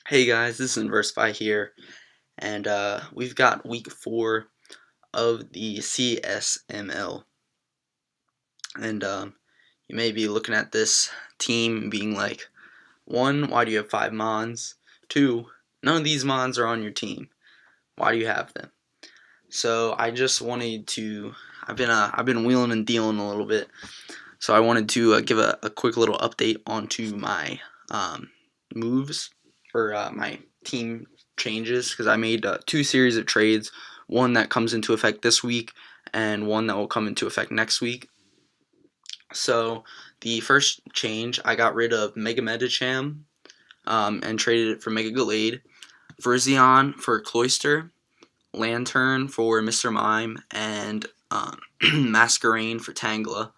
Hey guys, this is Inversify here, and we've got week 4 of the CSML, and you may be looking at this team being like, 1, why do you have 5 Mons? 2, none of these Mons are on your team. Why do you have them? So I just wanted to, I've been wheeling and dealing a little bit, so I wanted to give a quick little update onto my moves for my team changes, because I made 2 series of trades, one that comes into effect this week and one that will come into effect next week. So the first change, I got rid of Mega Medicham and traded it for Mega Gallade, Verzion for Cloyster, Lantern for Mr. Mime, and Masquerain for Tangela.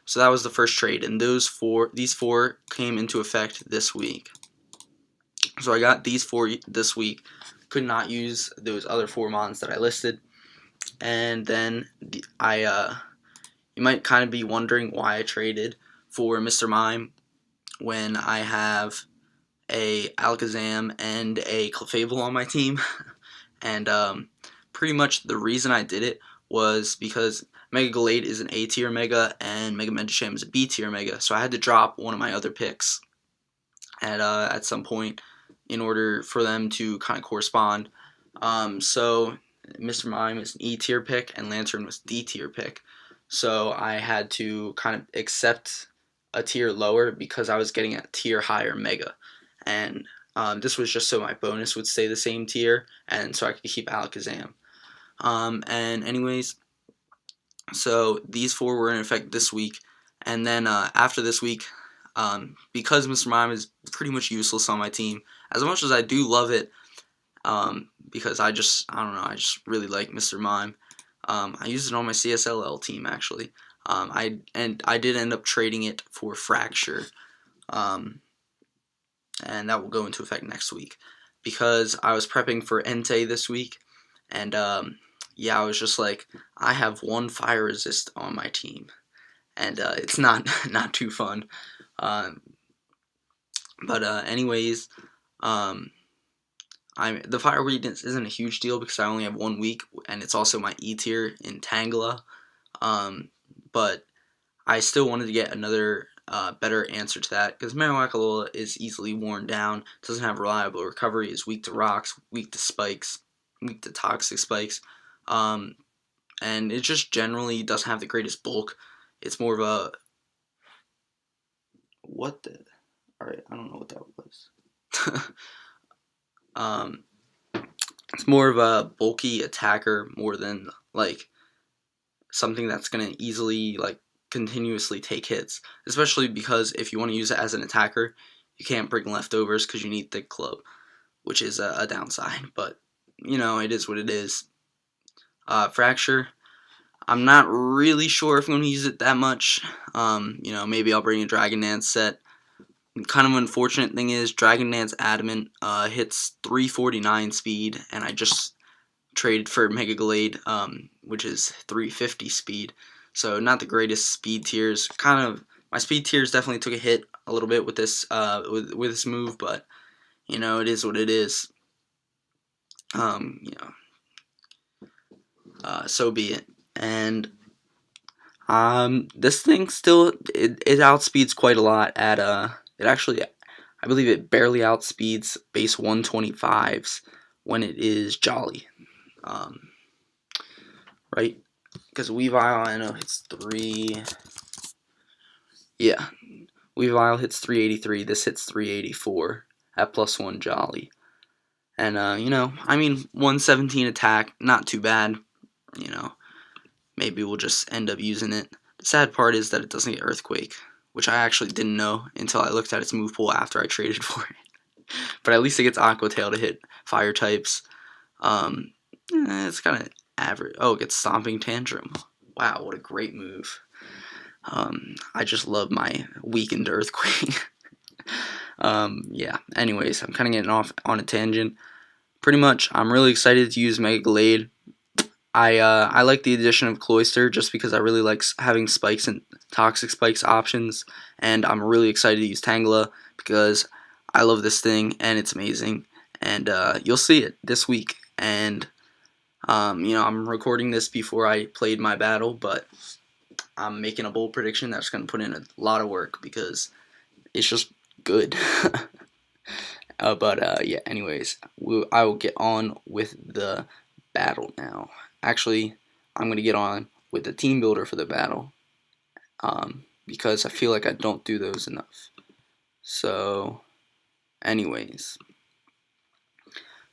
So that was the first trade, and these four came into effect this week. So I got these 4 this week. Could not use those other 4 mons that I listed. And then you might kind of be wondering why I traded for Mr. Mime when I have a Alakazam and a Clefable on my team. And pretty much the reason I did it was because Mega Gallade is an A tier Mega and Mega Medicham is a B tier Mega. So I had to drop one of my other picks at some point in order for them to kind of correspond. So Mr. Mime is an E tier pick and Lantern was D tier pick. So I had to kind of accept a tier lower because I was getting a tier higher Mega. And this was just so my bonus would stay the same tier and so I could keep Alakazam. And anyways, so these 4 were in effect this week. And then after this week, because Mr. Mime is pretty much useless on my team, as much as I do love it, because I just really like Mr. Mime. I used it on my CSLL team actually. I did end up trading it for Fracture, and that will go into effect next week because I was prepping for Entei this week, and yeah, I was just like, I have 1 fire resist on my team, and it's not too fun. But anyways, the fire weakness isn't a huge deal because I only have 1 week, and it's also my E tier in Tangela. But I still wanted to get another better answer to that because Marowak-Alola is easily worn down, doesn't have reliable recovery, is weak to rocks, weak to spikes, weak to toxic spikes, and it just generally doesn't have the greatest bulk. It's more of a Alright, I don't know what that was. It's more of a bulky attacker more than like something that's gonna easily continuously take hits. Especially because if you want to use it as an attacker, you can't bring leftovers because you need thick club, which is a downside. But you know, it is what it is. Fracture, I'm not really sure if I'm gonna use it that much. You know, maybe I'll bring a Dragon Dance set. Kind of unfortunate thing is Dragon Dance Adamant hits 349 speed, and I just traded for Mega Gallade, which is 350 speed. So not the greatest speed tiers. Kind of my speed tiers definitely took a hit a little bit with this with this move, but you know, it is what it is. You know, so be it. And this thing still it outspeeds quite a lot at it actually, I believe it barely outspeeds base 125s when it is Jolly. Right? Because Weavile, I know, hits 3... Yeah. Weavile hits 383. This hits 384 at +1 Jolly. And, you know, I mean, 117 attack, not too bad. You know, maybe we'll just end up using it. The sad part is that it doesn't get Earthquake, which I actually didn't know until I looked at its move pool after I traded for it. But at least it gets Aqua Tail to hit fire types. It's kind of average. Oh, it gets Stomping Tantrum. Wow, what a great move. I just love my weakened Earthquake. Yeah, anyways, I'm kind of getting off on a tangent. Pretty much, I'm really excited to use Mega Gallade. I like the addition of Cloyster just because I really like having spikes and toxic spikes options, and I'm really excited to use Tangela because I love this thing and it's amazing. and you'll see it this week. And you know, I'm recording this before I played my battle, but I'm making a bold prediction that's going to put in a lot of work because it's just good. But yeah, anyways, I will get on with the battle now. Actually, I'm going to get on with the team builder for the battle because I feel like I don't do those enough. So, anyways,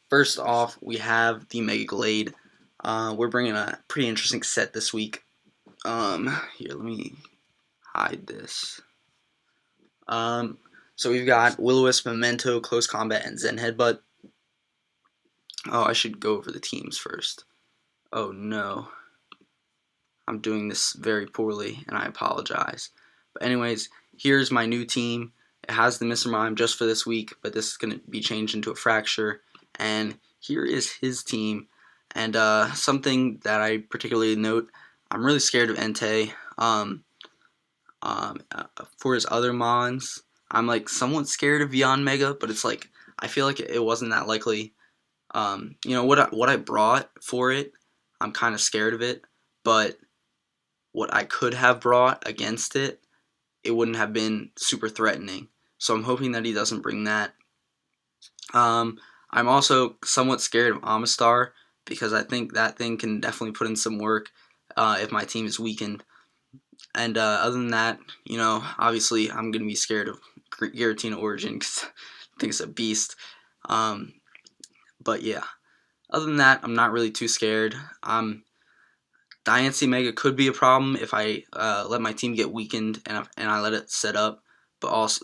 first off, we have the Mega Gallade. We're bringing a pretty interesting set this week. Here, let me hide this. So we've got Will-O-Wisp, Memento, Close Combat, and Zen Headbutt. Oh, I should go over the teams first. Oh no. I'm doing this very poorly, and I apologize. But anyways, here's my new team. It has the Mr. Mime just for this week, but this is going to be changed into a Fracture. And here is his team. And something that I particularly note, I'm really scared of Entei. For his other mons, I'm like somewhat scared of Yanmega, but it's like I feel like it wasn't that likely. You know what I brought for it, I'm kind of scared of it, but what I could have brought against it, it wouldn't have been super threatening. So I'm hoping that he doesn't bring that. I'm also somewhat scared of Omastar because I think that thing can definitely put in some work if my team is weakened. And other than that, you know, obviously I'm going to be scared of Giratina-Origin because I think it's a beast. But yeah, other than that, I'm not really too scared. Diancie Mega could be a problem if I let my team get weakened and I let it set up. But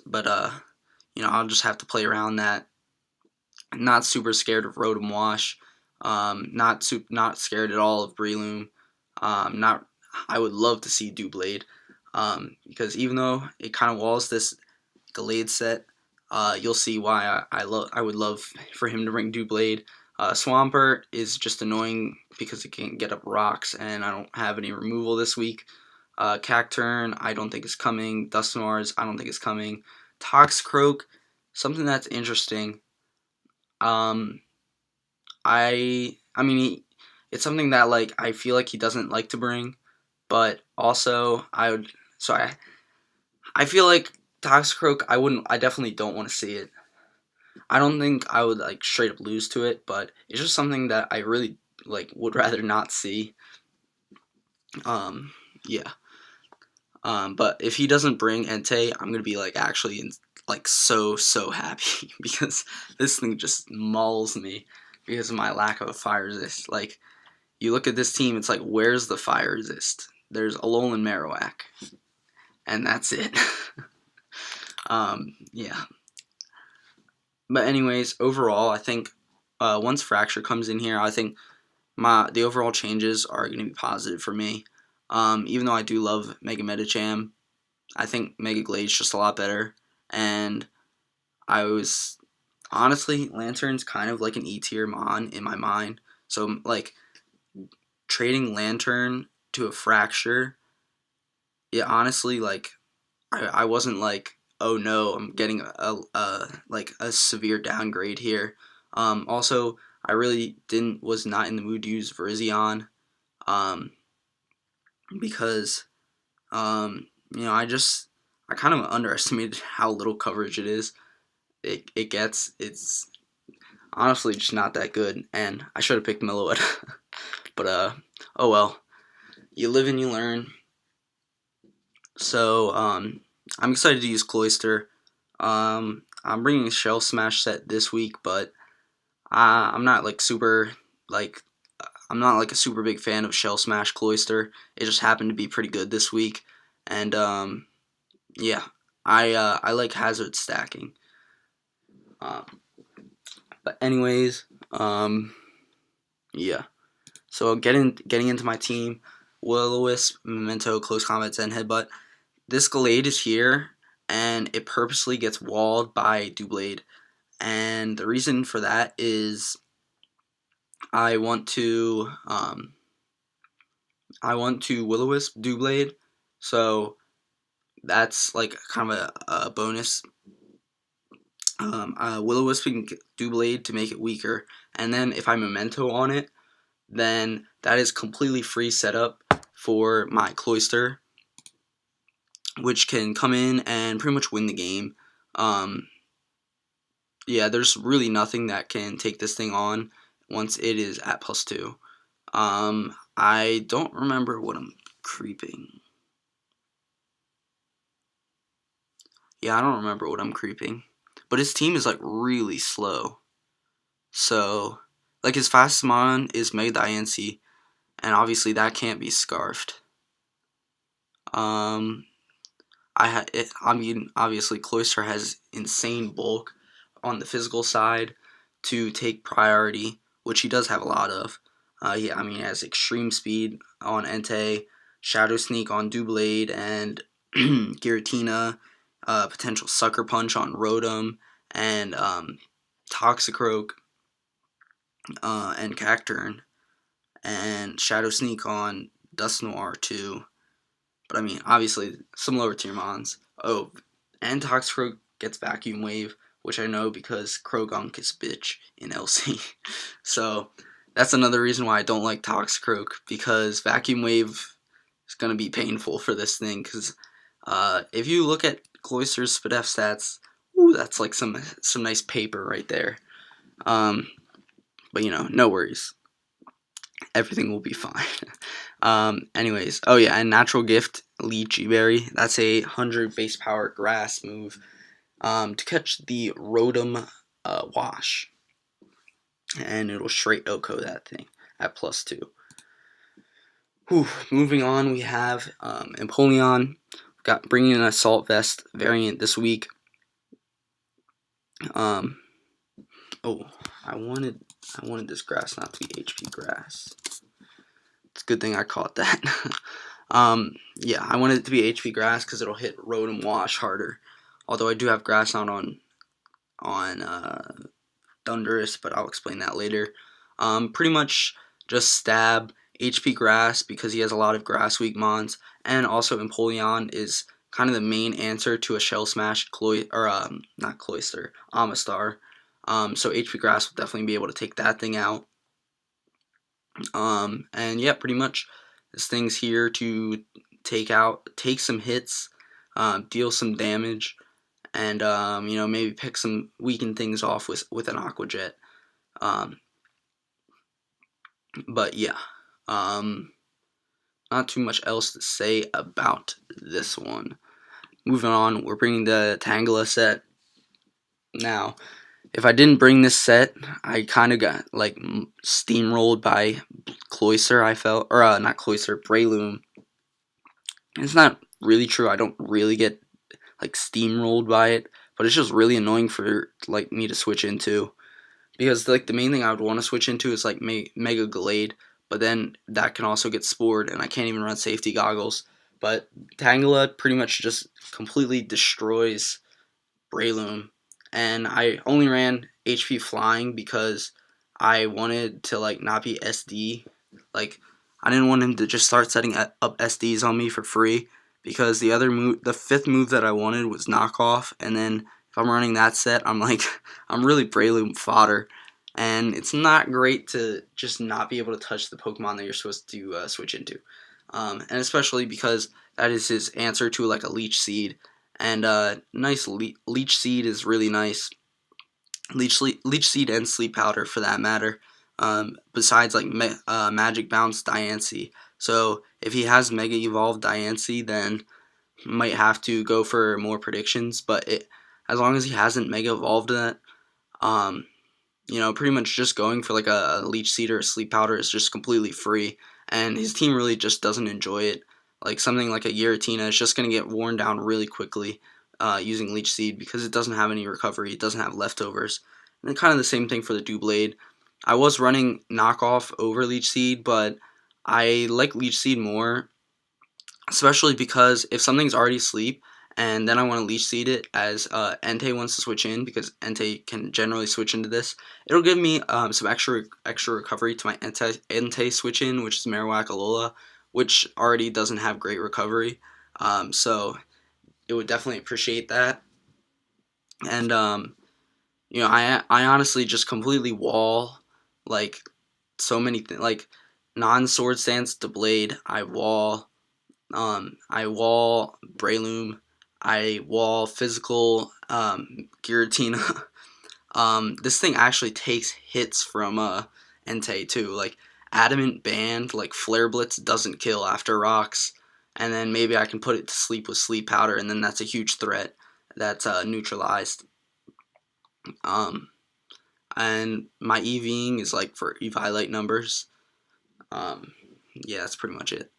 you know, I'll just have to play around that. Not super scared of Rotom-Wash. Not scared at all of Breloom. I would love to see Doublade. Because even though it kind of walls this Gallade set, you'll see why I would love for him to bring Doublade. Swampert is just annoying because it can't get up rocks, and I don't have any removal this week. Cacturne, I don't think is coming. Dusknoirs, I don't think is coming. Toxicroak, something that's interesting. I mean, it's something that like I feel like he doesn't like to bring, but also I feel like Toxicroak, I definitely don't want to see it. I don't think I would like straight up lose to it, but it's just something that I really like would rather not see. Yeah. But if he doesn't bring Entei, I'm gonna be like actually like so happy because this thing just mauls me because of my lack of a fire resist. Like you look at this team, it's like where's the fire resist? There's Alolan Marowak, and that's it. Yeah. But anyways, overall, I think once Fracture comes in here, I think the overall changes are going to be positive for me. Even though I do love Mega Medicham, I think Mega Glade's just a lot better. And honestly, Lantern's kind of like an E tier mon in my mind. So like trading Lantern to a Fracture, it honestly like I wasn't like, oh no, I'm getting a severe downgrade here. Also, I really was not in the mood to use Virizion, because you know, I kind of underestimated how little coverage it is. It gets. It's honestly just not that good, and I should have picked Millowood. But oh well, you live and you learn. So I'm excited to use Cloyster. I'm bringing a Shell Smash set this week, but I'm not like I'm not like a super big fan of Shell Smash Cloyster. It just happened to be pretty good this week, and yeah, I like hazard stacking. But anyways, yeah. So getting into my team, Will-O-Wisp, Memento, Close Combat, and Headbutt. This Gallade is here, and it purposely gets walled by Doublade. And the reason for that is I want to Will-O-Wisp Doublade, so that's like kind of a bonus. Will-O-Wisp and Doublade to make it weaker, and then if I Memento on it, then that is completely free setup for my Cloyster, which can come in and pretty much win the game. Yeah, there's really nothing that can take this thing on once it is at +2. I don't remember what I'm creeping. Yeah, I don't remember what I'm creeping. But his team is like really slow. So, like his fastest mon is Mega Diancie, and obviously that can't be scarfed. I mean, obviously Cloyster has insane bulk on the physical side to take priority, which he does have a lot of. He has extreme speed on Entei, Shadow Sneak on Doublade, and Giratina, potential Sucker Punch on Rotom, and Toxicroak, and Cacturne, and Shadow Sneak on Dusknoir too. But I mean, obviously, some lower tier mons. Oh, and Toxicroak gets Vacuum Wave, which I know because Krogunk is bitch in LC. So, that's another reason why I don't like Toxicroak, because Vacuum Wave is going to be painful for this thing, because if you look at Cloyster's SpDef stats, ooh, that's like some nice paper right there. But you know, no worries. Everything will be fine. Anyways, oh yeah, and Natural Gift, Lychee Berry. That's a 100 base power grass move to catch the Rotom-Wash. And it'll straight OHKO that thing at +2. Whew. Moving on, we have Empoleon. Got bringing an Assault Vest variant this week. Oh, I wanted this grass not to be HP grass. It's a good thing I caught that. Yeah, I wanted it to be HP grass because it'll hit Rotom-Wash harder. Although I do have grass out on Thundurus, but I'll explain that later. Pretty much just stab HP grass because he has a lot of grass weak mons, and also Empoleon is kind of the main answer to a Shell Smash not Cloyster, Omastar. So HP grass will definitely be able to take that thing out. And yeah, pretty much this thing's here to take some hits, deal some damage, and you know, maybe pick some weaken things off with an Aqua Jet. But yeah, not too much else to say about this one. Moving on, we're bringing the Tangela set. Now, if I didn't bring this set, I kind of got like steamrolled by Cloyster, I felt, or not Cloyster, Breloom. It's not really true. I don't really get like steamrolled by it, but it's just really annoying for like me to switch into, because like the main thing I would want to switch into is like Mega Gallade, but then that can also get spored, and I can't even run safety goggles. But Tangela pretty much just completely destroys Breloom, and I only ran HP Flying because I wanted to like not be SD. Like, I didn't want him to just start setting up SDs on me for free, because the other move, the fifth move that I wanted was Knockoff, and then if I'm running that set, I'm like, I'm really Breloom fodder, and it's not great to just not be able to touch the Pokemon that you're supposed to switch into, and especially because that is his answer to like a Leech Seed, and nice Leech Seed is really nice. Leech Seed and Sleep Powder for that matter. Besides like Magic Bounce Diancie. So if he has Mega Evolved Diancie, then might have to go for more predictions. But as long as he hasn't Mega Evolved that, you know, pretty much just going for like a Leech Seed or a Sleep Powder is just completely free. And his team really just doesn't enjoy it. Like something like a Giratina is just going to get worn down really quickly using Leech Seed, because it doesn't have any recovery, it doesn't have leftovers. And kind of the same thing for the Doublade. I was running Knockoff over Leech Seed, but I like Leech Seed more, especially because if something's already asleep and then I want to Leech Seed it as Entei wants to switch in, because Entei can generally switch into this, it'll give me some extra recovery to my Entei switch in, which is Marowak-Alola, which already doesn't have great recovery. So it would definitely appreciate that. And you know, I honestly just completely wall like so many things, like non-sword stance to blade. I wall Breloom. I wall physical Giratina. This thing actually takes hits from Entei too. Like Adamant Band, like Flare Blitz doesn't kill after rocks, and then maybe I can put it to sleep with Sleep Powder, and then that's a huge threat that's neutralized. And my EVing is like for Eviolite numbers. Yeah, that's pretty much it.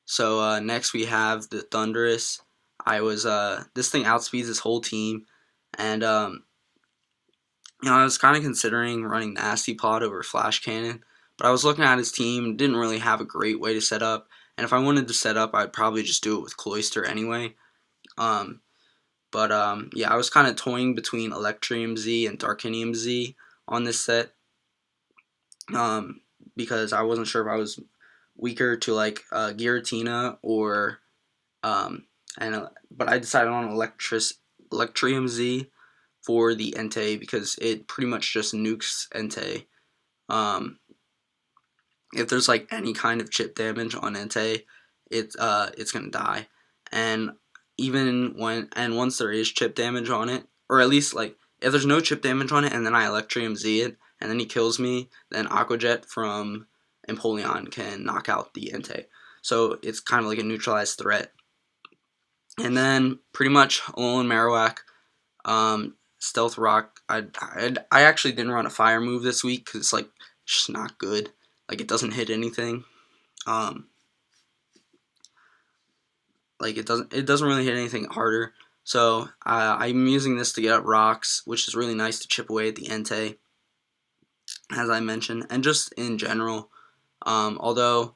So next we have the Thundurus. This thing outspeeds this whole team, and I was kind of considering running Nasty Pod over Flash Cannon, but I was looking at his team, didn't really have a great way to set up, and if I wanted to set up, I'd probably just do it with Cloyster anyway. Yeah, I was kind of toying between Electrium Z and Darkinium Z on this set, because I wasn't sure if I was weaker to like Giratina or but I decided on Electrium Z for the Entei because it pretty much just nukes Entei. If there's like any kind of chip damage on Entei, it's gonna die. And once there is chip damage on it, or at least like if there's no chip damage on it and then I Electrium Z it and then he kills me, then Aqua Jet from Empoleon can knock out the Entei. So it's kind of like a neutralized threat. And then pretty much Alolan Marowak, Stealth Rock. I actually didn't run a fire move this week because it's like just not good. Like it doesn't hit anything. Like it doesn't really hit anything harder. So I'm using this to get up rocks, which is really nice to chip away at the Entei, as I mentioned, and just in general. Although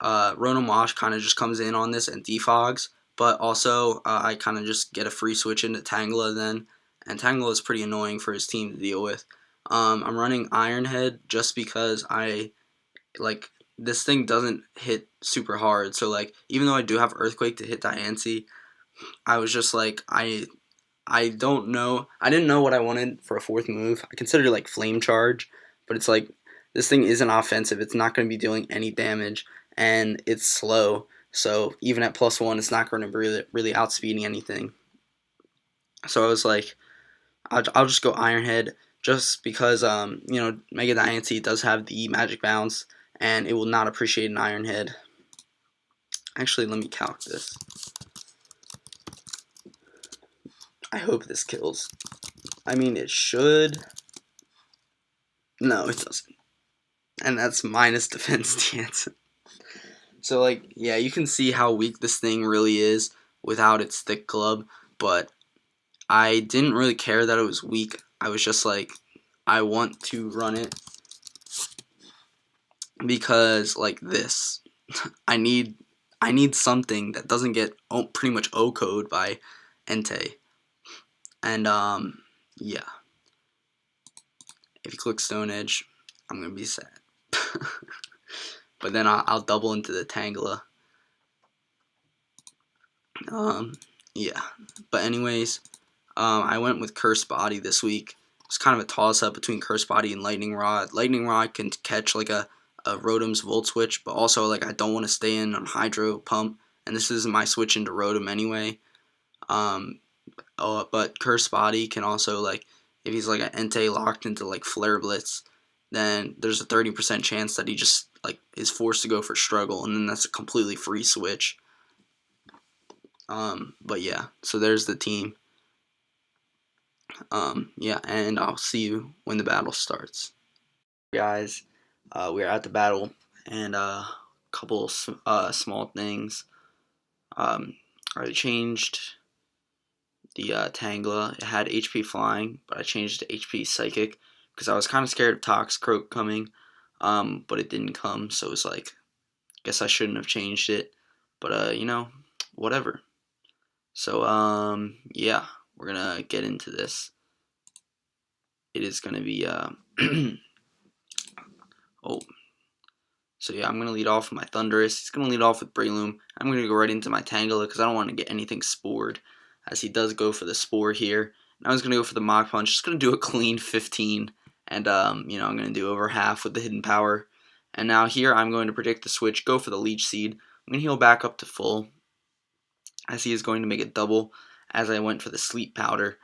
Rotom-Wash kind of just comes in on this and defogs, but also I kind of just get a free switch into Tangela then, and Tangela is pretty annoying for his team to deal with. I'm running Iron Head just because this thing doesn't hit super hard, so like even though I do have Earthquake to hit Diancie, I was just like I didn't know what I wanted for a fourth move. I considered like Flame Charge, but it's like this thing isn't offensive. It's not going to be doing any damage, and it's slow. So even at +1, it's not going to be really outspeeding anything. So I was like, I'll just go Iron Head just because Mega Diancie does have the Magic Bounce, and it will not appreciate an Iron Head. Actually, let me calc this. I hope this kills. I mean, it should. No, it doesn't. And that's minus defense Diancie. So, like, yeah, you can see how weak this thing really is without its thick club, but I didn't really care that it was weak. I was just like, I want to run it because, like, this. I need something that doesn't get pretty much O-code by Entei. And, yeah. If you click Stone Edge, I'm going to be sad. But then I'll double into the Tangela. Yeah. But anyways, I went with Curse Body this week. It's kind of a toss-up between Curse Body and Lightning Rod. Lightning Rod can catch like a Rotom's Volt Switch, but also like I don't want to stay in on Hydro Pump, and this is my switch into Rotom anyway. But Curse Body can also, like, if he's like an Entei locked into like Flare Blitz, then there's a 30% chance that he just like is forced to go for Struggle, and then that's a completely free switch. But yeah, so there's the team. Yeah, and I'll see you when the battle starts. Guys, we're at the battle, and a couple small things. I changed the Tangela. It had HP Flying, but I changed it to HP Psychic because I was kind of scared of Toxicroak coming, but it didn't come, so it's like, guess I shouldn't have changed it, but whatever. So yeah, we're gonna get into this. It is gonna be oh, so yeah, I'm gonna lead off with my Thundurus. He's gonna lead off with Breloom. I'm gonna go right into my Tangela because I don't want to get anything spored, as he does go for the spore here. Now he's gonna go for the Mach Punch. Just gonna do a clean 15, and you know, I'm gonna do over half with the hidden power. And now here I'm going to predict the switch, go for the Leech Seed. I'm gonna heal back up to full, as he is going to make it double, as I went for the Sleep Powder.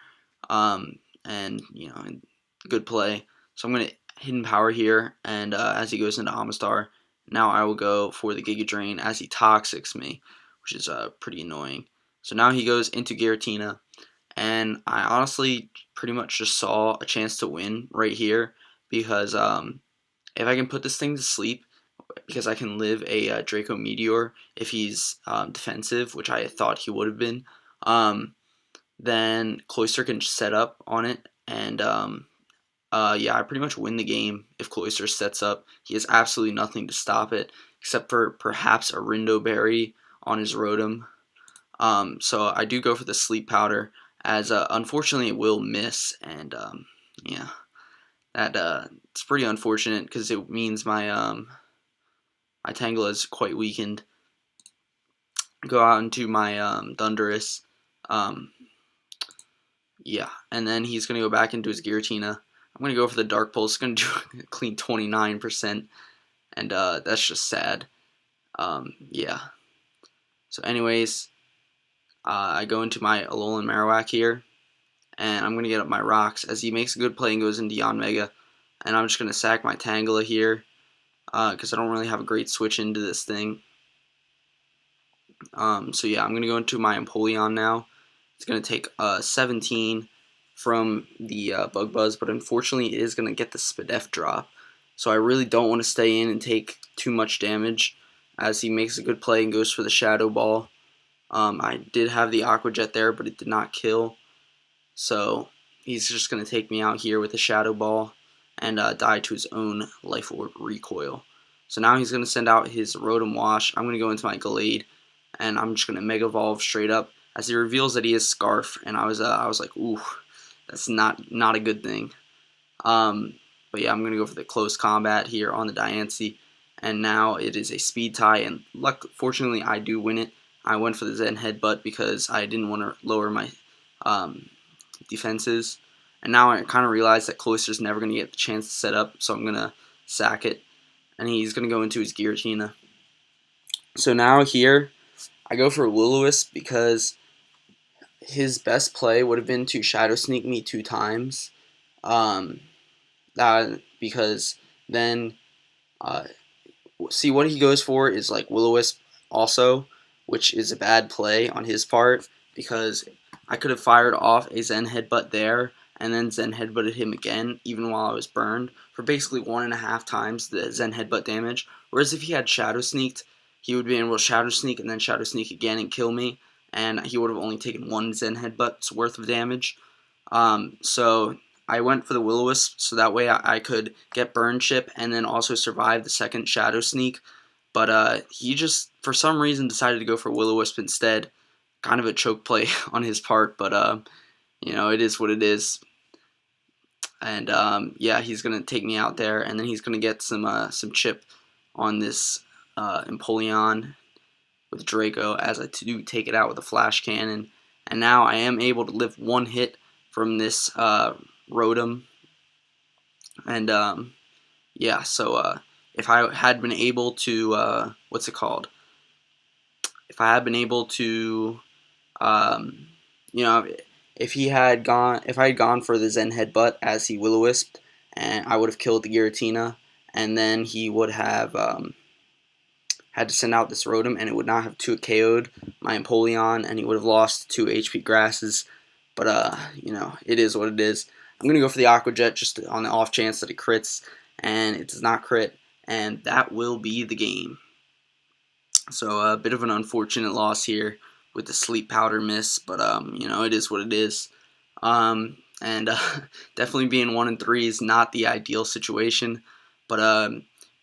And you know, good play. So I'm gonna hidden power here, and as he goes into Omastar, now I will go for the Giga Drain as he Toxics me, which is pretty annoying. So now he goes into Giratina, and I honestly pretty much just saw a chance to win right here, because if I can put this thing to sleep, because I can live a Draco Meteor if he's defensive, which I thought he would have been, then Cloyster can set up on it, and yeah, I pretty much win the game if Cloyster sets up. He has absolutely nothing to stop it, except for perhaps a Rindo Berry on his Rotom. So I do go for the Sleep Powder, as unfortunately it will miss, and yeah, that it's pretty unfortunate, because it means my my Tangela is quite weakened. Go out into my Thundurus. Yeah, and then he's going to go back into his Giratina. I'm going to go for the Dark Pulse. It's going to do a clean 29%, and that's just sad. Yeah. So anyways, I go into my Alolan and Marowak here, and I'm going to get up my rocks, as he makes a good play and goes into Yanmega. And I'm just going to sack my Tangela here, because I don't really have a great switch into this thing. So yeah, I'm going to go into my Empoleon now. It's going to take 17 from the Bug Buzz, but unfortunately it is going to get the Spadef drop. So I really don't want to stay in and take too much damage, as he makes a good play and goes for the Shadow Ball. I did have the Aqua Jet there, but it did not kill. So he's just going to take me out here with a Shadow Ball and die to his own Life Orb Recoil. So now he's going to send out his Rotom-Wash. I'm going to go into my Gallade, and I'm just going to Mega Evolve straight up, as he reveals that he is Scarf, and I was like, ooh, that's not a good thing. But yeah, I'm going to go for the close combat here on the Diancie, and now it is a speed tie, and fortunately I do win it. I went for the Zen Headbutt because I didn't want to lower my defenses, and now I kind of realized that Cloyster's never going to get the chance to set up, so I'm going to sack it, and he's going to go into his Giratina. So now here, I go for Will-O-Wisp, because his best play would have been to Shadow Sneak me 2 times, because then, see, what he goes for is like Will-O-Wisp also, which is a bad play on his part, because I could have fired off a Zen Headbutt there, and then Zen Headbutted him again, even while I was burned, for basically 1.5 times the Zen Headbutt damage, whereas if he had Shadow Sneaked, he would be able to Shadow Sneak and then Shadow Sneak again and kill me, and he would have only taken 1 Zen Headbutt's worth of damage. So I went for the Will-O-Wisp, so that way I could get Burn Chip and then also survive the second Shadow Sneak. But he just, for some reason, decided to go for Will-O-Wisp instead. Kind of a choke play on his part, but you know, it is what it is. And yeah, he's gonna take me out there, and then he's gonna get some chip on this Empoleon with Draco, as I do take it out with a Flash Cannon. And now I am able to live 1 hit from this Rotom. And yeah, so if I had been able to, what's it called? If I had been able to, you know, if I had gone for the Zen Headbutt as he Will-O-Wisped, and I would have killed the Giratina, and then he would have had to send out this Rotom, and it would not have 2 KO'd my Empoleon, and he would have lost 2 HP grasses. But you know, it is what it is. I'm gonna go for the Aqua Jet just on the off chance that it crits, and it does not crit, and that will be the game. So a bit of an unfortunate loss here with the Sleep Powder miss, but you know, it is what it is. And definitely being 1-3 is not the ideal situation, but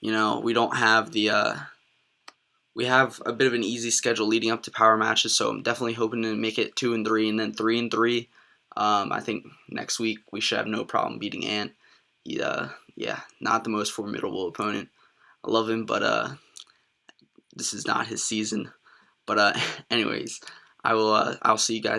you know, we don't have the we have a bit of an easy schedule leading up to power matches, so I'm definitely hoping to make it 2-3 and then 3-3. I think next week we should have no problem beating Ant. He, yeah, not the most formidable opponent. I love him, but this is not his season. But anyways, I'll see you guys.